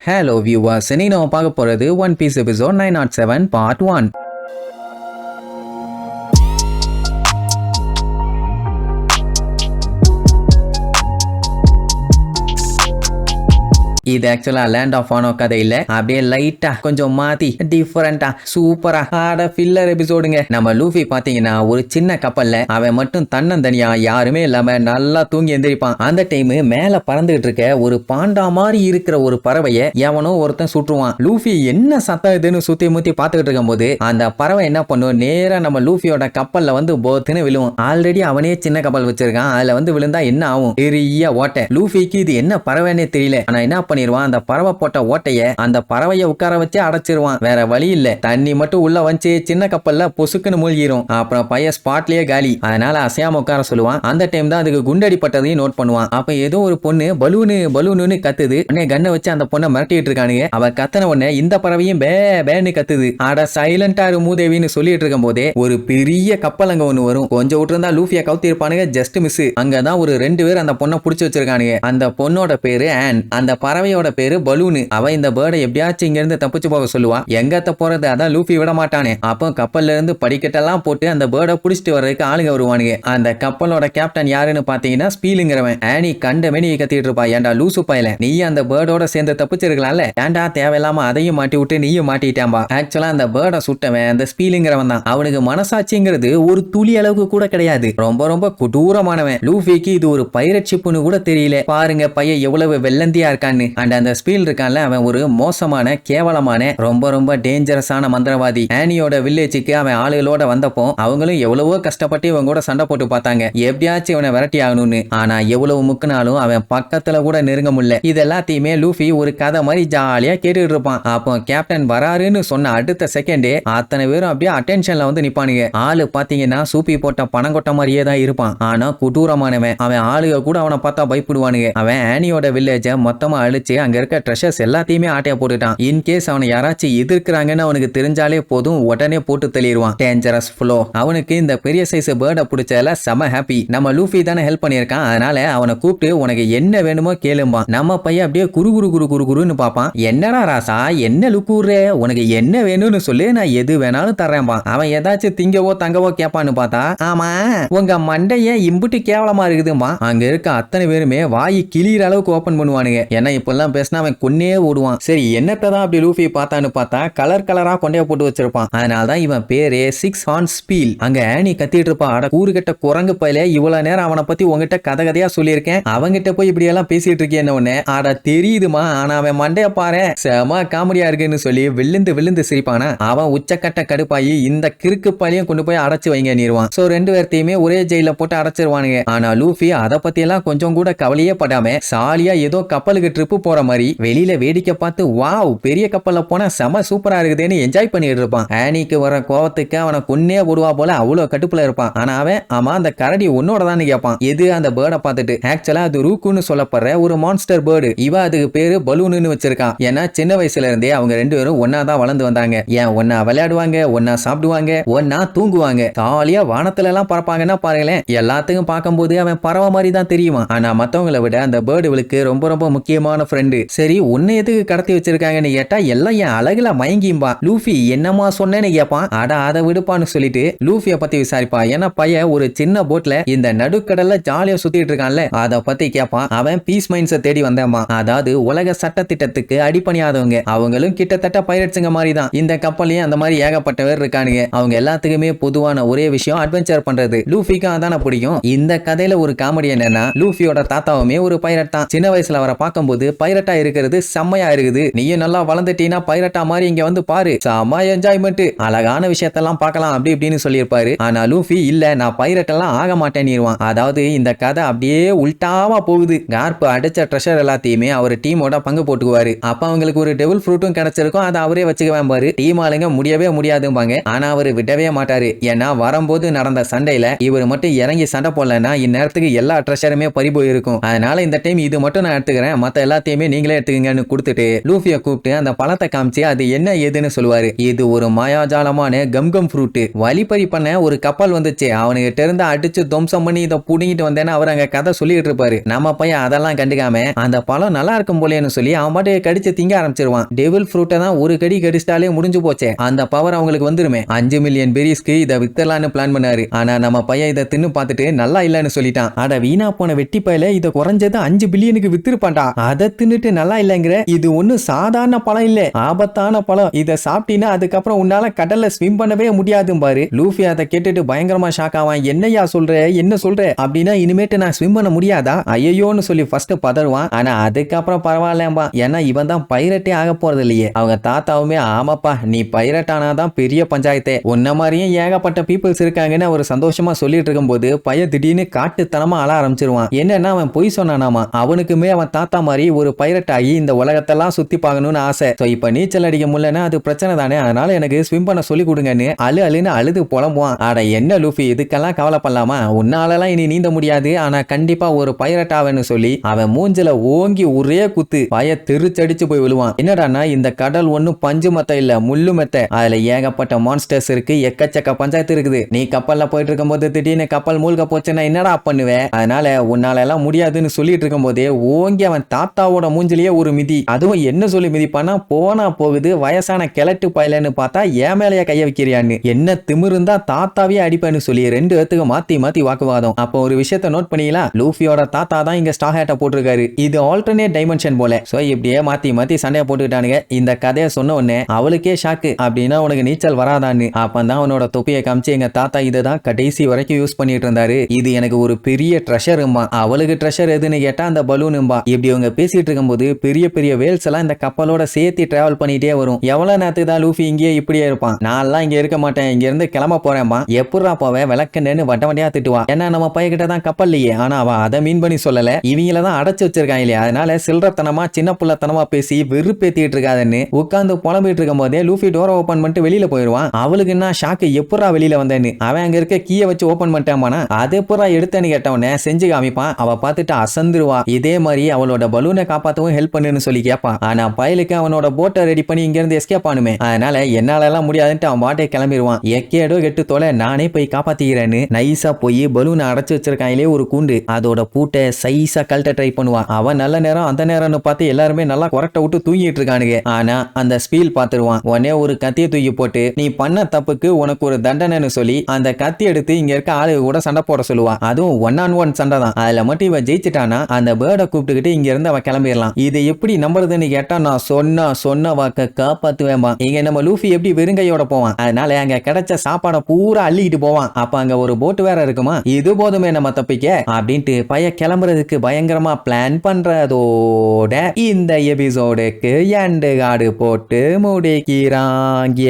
Hello viewers, இன்னைக்கு நம்ம பார்க்க போறது ஒன் பீஸ் எபிசோட் 907 பார்ட் 1. இது ஆக்சுவலா லேண்ட் ஆஃப் ஆனோ கதை இல்ல, அப்படியே லைட்டா கொஞ்சம் மாத்தி டிஃபரெண்டா சூப்பரா ஆட ஃபில்லர் எபிசோடுங்க. நம்ம லூஃபி பாத்தீங்கன்னா ஒரு சின்ன கப்பல்ல அவன் மட்டும் தன்னந்தனியா யாருமே இல்லாம நல்லா தூங்கி எந்திரிப்பான். அந்த டைம் மேல பறந்துகிட்டு இருக்க ஒரு பாண்டா மாதிரி இருக்கிற ஒரு பறவைய எவனோ ஒருத்தன் சுற்றுவான். லூஃபி என்ன சத்தம் இதுன்னு சுத்தி முத்தி பாத்துக்கிட்டு இருக்கும் போது அந்த பறவை என்ன பண்ணும், நேரா நம்ம லூஃபியோட கப்பல்ல வந்து போத்துன்னு விழுவும். ஆல்ரெடி அவனே சின்ன கப்பல் வச்சிருக்கான், அதுல வந்து விழுந்தா என்ன ஆகும், பெரிய ஓட்டை. லூஃபிக்கு இது என்ன பறவைன்னே தெரியல, ஆனா என்ன பண்ணிடுவான், அந்த பறவை போட்ட ஓட்டைய அந்த பறவையை உட்கார வச்சு அடைச்சிருவான். வேற வழி இல்ல, தண்ணி மட்டும் உள்ள வந்து சின்ன கப்பல்ல பொசுக்குன்னு மூழ்கிரும். அப்புறம் பையன் ஸ்பாட்லயே காலி. அதனால அசையாம உட்கார சொல்லுவான். அந்த டைம் தான் அதுக்கு குண்டடிப்பட்டதையும் நோட் பண்ணுவான். அப்ப ஏதோ ஒரு பொண்ணு பலூனு கத்துது. உடனே கண்ணை வச்சு அந்த பொண்ணை மிரட்டிட்டு இருக்கானுங்க. அவ கத்தன உடனே இந்த பறவையும் பேன்னு கத்துது. ஆட சைலண்டா மூதேவின்னு சொல்லிட்டு இருக்கும் போதே ஒரு பெரிய கப்பல் அங்க ஒண்ணு வரும். கொஞ்சம் விட்டுருந்தா லூஃபியா கவுத்தி இருப்பானுங்க, ஜஸ்ட் மிஸ். அங்கதான் ஒரு 2 பேர் அந்த பொண்ணை புடிச்சு வச்சிருக்கானுங்க. அந்த பொண்ணோட பேரு ஆன், அந்த பறவையோட பேரு பலூனு. அவ இந்த பேர்டை எப்படியாச்சும் இங்க இருந்து தப்பிச்சு போக சொல்லுவா. எங்கத்த போறது, அதான் லூஃபி விட மாட்டானே. அப்போ கப்பல்ல இருந்து படிக்கட்டெல்லாம் போட்டு அந்த பேர்டை புடிச்சிட்டு வர்றதுக்கு ஆளுங்க வருவானுங்க. அந்த கப்பலோட கேப்டன் யாருன்னு பாத்தீங்கன்னா ஸ்பீலுங்கிறவன். ஆனி கண்டமே நீ கத்திட்டு இருப்பா, ஏன்டா லூசு பயல, நீ அந்த பேர்டோட சேர்ந்து தப்பிச்சிருக்கலாம்ல, ஏன்டா தேவையில்லாம அதையும் மாட்டி விட்டு நீயும் மாட்டிட்டாம்பா. ஆக்சுவலா அந்த பேர்டை சுட்டவன் அந்த ஸ்பீலுங்கிறவன் தான். அவனுக்கு மனசாட்சிங்கிறது ஒரு துளி அளவுக்கு கூட கிடையாது. ரொம்ப ரொம்ப கொடூரமானவன். லூஃபிக்கு இது ஒரு பைரட் ஷிப்னு கூட தெரியல. பாருங்க பையன் எவ்வளவு வெள்ளந்தியா இருக்கான்னு. அந்த ஸ்பீல் இருக்கான்ல, அவன் ஒரு மோசமான கேவலமான ரொம்ப ரொம்ப டேஞ்சரஸான மந்திரவாதி. ஆனியோட வில்லேஜுக்கு அவன் ஆளுகளோட வந்தப்போ அவங்களும் எவ்வளவோ கஷ்டப்பட்டு இவன் கூட சண்டை போட்டு பார்த்தாங்க, எப்படியாச்சும் இவனை விரட்டி ஆகணும்னு. ஆனா எவ்வளவு முக்குனாலும் அவன் பக்கத்துல கூட நெருங்க முடியல. இது எல்லாத்தையுமே லூஃபி ஒரு கதை மாதிரி ஜாலியா கேட்டுட்டு இருப்பான். அப்போ கேப்டன் வராருன்னு சொன்ன அடுத்த செகண்டே அத்தனை பேரும் அப்படியே அட்டென்ஷன்ல வந்து நிப்பானுங்க. ஆளு பாத்தீங்கன்னா சூப்பி போட்ட பணங்கொட்ட மாதிரியே தான் இருப்பான். ஆனா கொடூரமானவன். அவன் ஆளுக கூட அவனை பார்த்தா பயப்படுவானுங்க. அவன் ஆனியோட வில்லேஜ மொத்தமா அழிச்சு அங்க இருக்க ட்ரெஷர்ஸ் எல்லாத்தையுமே ஆட்டையா போட்டுட்டான். இன்கேஸ் அவனை யாராச்சும் எதிர்க்கிறாங்கன்னு அவனுக்கு தெரிஞ்சாலே போதும், உடனே போட்டு தள்ளிடுவான். Dangerous flow. அவனுக்கு இந்த பெரிய சைஸ் பேர்டை பிடிச்சதுல செம ஹாப்பி. நம்ம லூஃபி தானே ஹெல்ப் பண்ணியிருக்கான், அதனால அவனை கூப்பிட்டு உனக்கு என்ன வேணுமோ கேளும்பா. நம்ம பையன் அப்படியே குருன்னு பாப்பான். என்னடா ராசா என்ன லுக்கூர்ற, உனக்கு என்ன வேணும்னு சொல்லி நான் எது வேணாலும் தர்றேன்பா. அவன் ஏதாச்சும் திங்கவோ தங்கவோ கேட்பான்னு பார்த்தா, ஆமா உங்க மண்டைய இம்புட்டு கேவலமா இருக்குதுமா. அங்க இருக்க அத்தனை பேருமே வாய் கிளியிற அளவுக்கு ஓபன் பண்ணுவானுங்க. ஏன்னா இப்பெல்லாம் பேசினா அவன் கொன்னே ஓடுவான். சரி என்னத்தான் அப்படி லூஃபி பார்த்தான்னு பார்த்தா கலர் கலரா கொண்டைய போட்டு வச்சிருப்பான். அதனாலதான் இவன் பேரே 6 ஹார்ன் ஸ்பீல். அங்க ஆனி கத்திட்டு இருப்பான். அட கூறுகட்ட குரங்கு பையில, இவ்வளவு நேரம் அவனை பத்தி உங்ககிட்ட கதையா சொல்லியிருக்கேன், அவங்கிட்ட போய் இப்படி எல்லாம் பேசிட்டு இருக்கேன்னு ஒண்ணு. ஆட தெரியுதுமா, ஆனா அவன் மண்டைய பாரு செம காமெடியா இருக்குன்னு சொல்லி விழுந்து சிரிப்பானா. அவன் உச்சக்கட்ட கடுப்பாயி இந்த கிறுக்கு பையிலையும் கொண்டு போய் அடைச்சு வைங்க நீருவான். சோ 2 பேர்த்தையுமே ஒரே ஜெயில போட்டு அடைச்சிருவானுங்க. ஆனா லூஃபி அதை பத்தி எல்லாம் கொஞ்சம் கூட கவலையே படாம சாலியா ஏதோ கப்பலுக்கு ட்ரிப்பு போற மாதிரி வெளியில வேடிக்கை பார்த்து வாவ் பெரிய கப்பல்ல போனா செம சூப்பரா இருக்குதுன்னு என்ஜாய் பண்ணிட்டு இருப்பான். ஆனிக்கு வர கோவத்துக்கு அவனை கொன்னே போடுவா போல அவ்வளவு கடுப்புல இருப்பான். ஆனா அவன் ஆமா அந்த கரடி உன்னோட தான் கேட்பான். எது அந்த பேர்டை பார்த்துட்டு. ஆக்சுவலா அது ரூக்குன்னு சொல்லப்படுற ஒரு மான்ஸ்டர் பேர்டு. இவ அதுக்கு பேரு பலூன்னு வச்சிருக்கான். ஏன்னா சின்ன வயசுல இருந்தே அவங்க 2 பேரும் ஒன்னா தான் வளர்ந்து வந்தாங்க. ஏன் ஒன்னா விளையாடுவாங்க, ஒன்னா சாப்பிடுவாங்க, ஒன்னா தூங்குவாங்க, ஜாலியா வானத்துல எல்லாம் பறப்பாங்கன்னா பாருங்களேன். எல்லாத்துக்கும் பார்க்கும்போது அவன் பறவை மாதிரி தான் தெரியுமா. ஆனா மத்தவங்களை விட அந்த பேர்டுகளுக்கு ரொம்ப ரொம்ப முக்கியமான ஃப்ரெண்டு. சரி உன்னை எதுக்கு கடத்தி வச்சிருக்காங்கன்னு கேட்டா எல்லாம் என் அழகுல மயங்கிம்பா. லூஃபி என்னமா சொன்னேன்னு கேட்பான். அட அதை விடுப்பான்னு சொல்லிட்டு லூஃபிய பத்தி விசாரிப்பா. ஏன்னா பையன் ஒரு சின்ன போட்ல இந்த நடுக்கடல்ல ஜாலியா சுத்திட்டு இருக்கான்ல, அதை பத்தி கேட்பான். அவன் பீஸ் மைண்ட்ஸை தேடி வந்தேமா. அதாவது உலக சட்ட திட்டத்துக்கு அடிப்பணியாதவங்க. அவங்களும் கிட்டத்தட்ட பைரட்ஸுங்க மாதிரி தான். இந்த கப்பலையும் அந்த மாதிரி ஏகப்பட்டவர் இருக்கானுங்க. அவங்க எல்லாத்துக்குமே பொதுவான ஒரே விஷயம் அட்வென்ச்சர் பண்றது. லூஃபிக்கு அதான பிடிக்கும். இந்த கதையில ஒரு காமெடி என்னன்னா, லூஃபியோட தாத்தாவுமே ஒரு பைரட் தான். சின்ன வயசுல அவரை பார்க்கும்போது பைரட்டா இருக்கிறது செம்மையா இருக்குது. நீயும் நல்லா வளர்ந்துட்டீனா பைரட்டா மாதிரி இங்க வந்து பாரு, செம்ம என்ஜாய்மெண்ட், அழகான விஷயத்தெல்லாம் பார்க்கலாம் அப்படி இப்படின்னு சொல்லியிருப்பாரு. ஆனா லூஃபி இல்ல நான் பைரட் எல்லாம் ஆக மாட்டேன்னுவான். அதாவது இந்த கதை அப்படியே உல்டாவா போகுது. கார்ப் அடிச்ச ட்ரெஷர் எல்லாத்தையுமே அவர் டீமோட பங்கு போட்டுக்குவாரு. அப்ப அவங்களுக்கு ஒரு டெவில் ஃப்ரூட்டும் கிடைச்சிருக்கும், அதை அவரே வச்சுக்குவேன் பாரு. டீம் ஆளுங்க முடியவே முடியாதும்பாங்க. ஆனா அவர் விடவே மாட்டாரு. ஏன்னா வரும்போது நடந்த சண்டையில இவர் மட்டும் இறங்கி சண்டை போடலன்னா இந்நேரத்துக்கு எல்லா ட்ரெஷருமே பறி போயிருக்கும். அதனால இந்த டைம் இது மட்டும் நான் எடுத்துக்கிறேன், மத்த எல்லாத்தையும் எல்லாத்தையுமே நீங்களே எடுத்துக்கங்கன்னு கொடுத்துட்டு லூஃபியை கூப்பிட்டு அந்த பழத்தை காமிச்சு அது என்ன ஏதுன்னு சொல்லுவாரு. இது ஒரு மாயாஜாலமான கம்கம் ஃப்ரூட். வழிப்பறி பண்ண ஒரு கப்பல் வந்துச்சு, அவனுகிட்ட இருந்து அடிச்சு துவம்சம் பண்ணி இதை புடிங்கிட்டு வந்தேன்னு அவர் அங்க கதை சொல்லிட்டு இருப்பாரு. நம்ம பையன் அதெல்லாம் கண்டுக்காம அந்த பழம் நல்லா இருக்கும் போலேன்னு சொல்லி அவன் பாட்டு கடிச்சு திங்க ஆரம்பிச்சிருவான். டெவில் ஃப்ரூட்டை தான் ஒரு கடி கடிச்சிட்டாலே முடிஞ்சு போச்சே, அந்த பவர் அவங்களுக்கு வந்துருமே. 5 மில்லியன் பெரிஸ்க்கு இதை வித்தலான்னு பிளான் பண்ணாரு. ஆனா நம்ம பையன் இதை தின்னு பார்த்துட்டு நல்லா இல்லன்னு சொல்லிட்டான். அட வீணா போன வெட்டி பையில இதை குறைஞ்சது 5 பில்லியனுக்கு வித்திருப்பான்டா, அதை தின்னுட்டு நல்லா இல்லங்கிற. இது ஒண்ணு சாதாரண பழம் இல்ல, ஆபத்தான பழம். இதை சாப்பிட்டீங்கன்னா அதுக்கப்புறம் உன்னால கடல்ல ஸ்விம் பண்ணவே முடியாது பாரு. லூஃபி அதை கேட்டுட்டு பயங்கரமா ஷாக் ஆவான். என்னையா சொல்ற, என்ன சொல்ற அப்படின்னா இனிமேட்டு நான் ஸ்விம் பண்ண முடியாதா ஐயோன்னு சொல்லி ஃபர்ஸ்ட் பதறுவான். ஆனா அதுக்கப்புறம் பரவாயில்லம்பா, ஏன்னா இவன் தான் பைரட்டே ஆக போறது இல்லையே. அவங்க தாத்தாவுமே ஆமாப்பா நீ பைரட் ஆனாதான் பெரிய பஞ்சாயத்தே, உன்ன மாதிரியும் ஏகப்பட்ட பீப்புள்ஸ் இருக்காங்கன்னு அவர் சந்தோஷமா சொல்லிட்டு இருக்கும் போது பைய திடீர்னு காட்டுத்தனமா அழ ஆரம்பிச்சிருவான். என்னன்னா அவன் பொய் சொன்னானாமா, அவனுக்குமே அவன் தாத்தா மாதிரி ஒரு பைரட் ஆகி இந்த உலகத்தெல்லாம் சுத்தி பார்க்கணும்னு ஆசை. இப்ப நீச்சல் அடிக்க முடியலன்னா அது பிரச்சனை தானே, அதனால எனக்கு ஸ்விம் பண்ண சொல்லி கொடுங்கன்னு அழுன்னு அழுது புலம்புவான். அட என்ன லூஃபி இதுக்கெல்லாம் கவலைப்படலாமா, உன்னாலலாம் இனி நீந்த முடியாது, ஆனா கண்டிப்பா ஒரு பைரட் ஆவேன்னு சொல்லி அவன் மூஞ்சில ஓங்கி ஒரே குத்து பய தெரிச்சடிச்சு போய் விழுவான். என்னடான்னா இந்த கடல் ஒண்ணும் பஞ்சு மத்த இல்ல, முள்ளு மெத்த. அதுல ஏகப்பட்ட மான்ஸ்டர்ஸ் இருக்கு, எக்கச்சக்க பஞ்சாயத்து இருக்குது. நீ கப்பல்ல போயிட்டு இருக்கும் போது திடீர்னு கப்பல் மூழ்க போச்சுன்னா என்னடா பண்ணுவேன், அதனால உன்னால எல்லாம் முடியாதுன்னு சொல்லிட்டு இருக்கும் போதே ஓங்கி அவன் தாத்தாவோட மூஞ்சிலேயே ஒரு மிதி. அதுவும் என்ன சொல்லி மிதிப்பானா, போனா போகுது வயசான கிழட்டு பையலன்னு பார்த்தா ஏன் மேலேயே கைய வைக்கிறியான்னு, என்ன திமிருந்தா தாத்தாவே அடிப்பேன்னு சொல்லி 2 பேத்துக்கு மாத்தி மாத்தி வாக்குவாதம். அப்போ ஒரு விஷயத்த நோட் பண்ணீங்களா, லூஃபியோட தாத்தா தான் இங்க ஸ்டார் ஹேட்டை போட்டிருக்காரு. இது ஆல்டர்னேட் டைமென்ஷன் போல. சோ இப்படியே மாத்தி மாத்தி சண்டையை போட்டுக்கிட்டானுங்க. இந்த கதையை சொன்ன உடனே அவளுக்கே ஷாக்கு. அப்படின்னா உனக்கு நீச்சல் வராதான்னு. அப்பதான் அவனோட தொப்பியை காமிச்சு எங்க தாத்தா இதுதான் கடைசி வரைக்கும் யூஸ் பண்ணிட்டு இருந்தாரு, இது எனக்கு ஒரு பெரிய ட்ரெஷரும்பா. அவளுக்கு ட்ரெஷர் எதுன்னு கேட்டா அந்த பலூனும்பா. இப்படி அவங்க பேசிட்டு இருக்கும்போது பெரிய பெரிய வேல்ஸ் எல்லாம் இந்த கப்பலோட சேர்த்து டிராவல் பண்ணிட்டே வரும். எவ்வளவு நேரத்துக்கு தான் லூஃபி இங்கேயே இப்படியே இருப்பான், நான்லாம் இங்க இருக்க மாட்டேன், இங்க இருந்து கிளம்ப போறேன்பா. எப்படா போவேன் விளக்கன்னு வட்ட வண்டியா திட்டுவா. ஏன்னா நம்ம பையகிட்ட தான் கப்பல்லையே, ஆனா அவ அதை மீன் பண்ணி சொல்லல, இவங்கள தான் அடைச்சு வச்சிருக்காங்க இல்லையா, அதனால சில்லறத்தனமா சின்ன புள்ளத்தனமா பேசி வெறுப்பேத்திட்டு இருக்காதுன்னு உட்காந்து புலம்பிட்டு இருக்கும் போதே லூஃபி டோரை ஓபன் பண்ணிட்டு வெளியில போயிடுவான். அவளுக்கு என்ன ஷாக்கு, எப்படா வெளியில வந்தேன்னு. அவன் அங்க இருக்க கீயை வச்சு ஓபன் பண்ணிட்டாமானா அது எப்படா எடுத்தேன்னு கேட்டவனே செஞ்சு காமிப்பான். அவ பார்த்துட்டு அசந்துருவா. இதே மாதிரி அவளோட பலூனை காப்பாத்தவும் ஹெல்ப் பண்ணுன்னு சொல்லி கேட்பான். ஆனா பயலுக்கு அவனோட போட்டை ரெடி பண்ணி இங்க இருந்து எஸ்கேப் ஆனுமே, அதனால என்னால எல்லாம் முடியாதுன்ட்டு அவன் பாட்டே கிளம்பிடுவான். எக்கேடோ கெட்டு தொலை நானே போய் காப்பாத்திக்கிறேன்னு நைஸா போய் பலூனை அடைச்சு வச்சிருக்காங்களே ஒரு கூண்டு, அதோட பூட்டை சைஸா கழட்ட ட்ரை பண்ணுவான். அவன் நல்ல நேரம் அந்த நேரம்னு பார்த்து எல்லாருமே நல்லா கொரட்டை விட்டு தூங்கிட்டு இருக்கானுங்க. ஆனா அந்த ஸ்பீல் பாத்துருவான். உடனே ஒரு கத்தியை தூக்கி போட்டு நீ பண்ண தப்புக்கு உனக்கு ஒரு தண்டனைன்னு சொல்லி அந்த கத்தி எடுத்து இங்க இருக்க ஆளு கூட சண்டை போட சொல்லுவான். அதுவும் 1-on-1 சண்டை தான். அதுல மட்டும் இவன் ஜெயிச்சிட்டானா அந்த பேர்டை கூப்பிட்டுக்கிட்டு இங்க இருந்து அவன் கிளம்பிடலாம். இது எப்படி நம்புறதுன்னு கேட்டா நான் சொன்ன வாக்க காப்பாத்துவேன்பா. இங்க நம்ம லூஃபி எப்படி வெறுங்கையோட போவான், அதனால அங்க கிடைச்ச சாப்பாடை பூரா அள்ளிக்கிட்டு போவான். அப்ப அங்க ஒரு போட்டு வேற இருக்குமா, இது போதுமே நம்ம தப்பிக்க அப்படின்ட்டு பைய கிளம்புறதுக்கு பயங்கரமா பிளான் பண்றதோட இந்த எபிசோடுக்கு எண்டு கார்டு போட்டு முடிக்கிறாங்க.